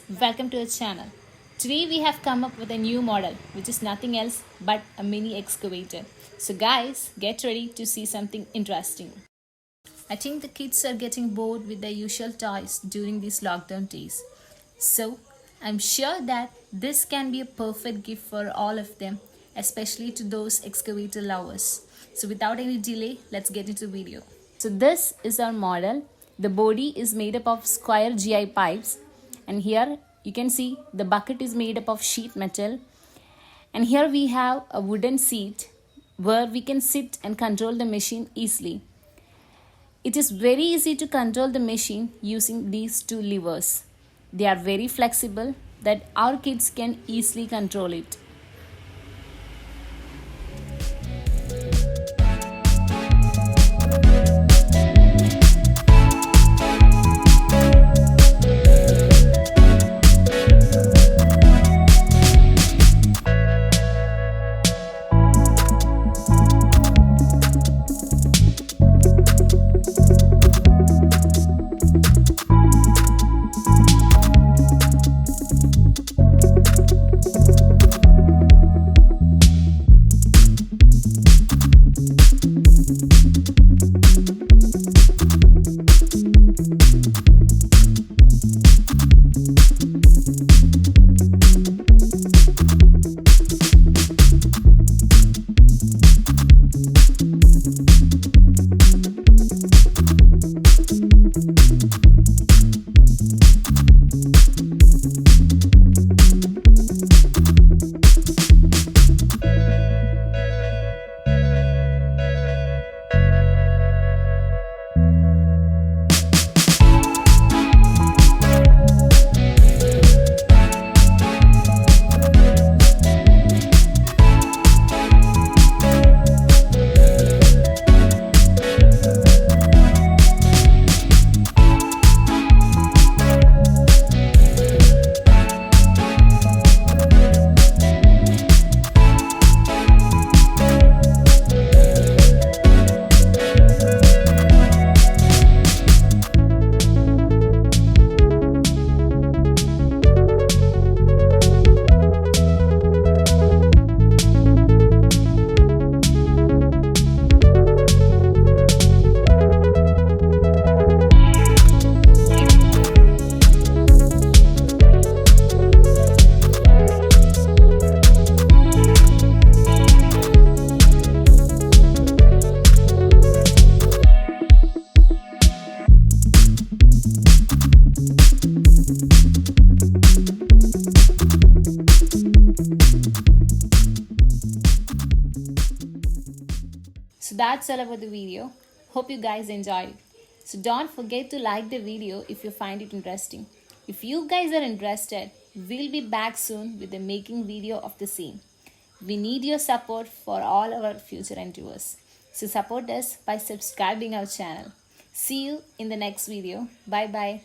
welcome to our channel. Today we have come up with a new model which is nothing else but a mini excavator. So guys, get ready to see something interesting. I think the kids are getting bored with their usual toys during these lockdown days. So I'm sure that this can be a perfect gift for all of them, especially to those excavator lovers. So without any delay, let's get into the video. So this is our model. The body is made up of square GI pipes, and here you can see the bucket is made up of sheet metal, and here we have a wooden seat where we can sit and control the machine easily. It is very easy to control the machine using these two levers. They are very flexible that our kids can easily control it. So that's all about the video. Hope you guys enjoyed it. So don't forget to like the video if you find it interesting. If you guys are interested, we'll be back soon with a making video of the same. We need your support for all our future endeavors. So support us by subscribing our channel. See you in the next video. Bye bye.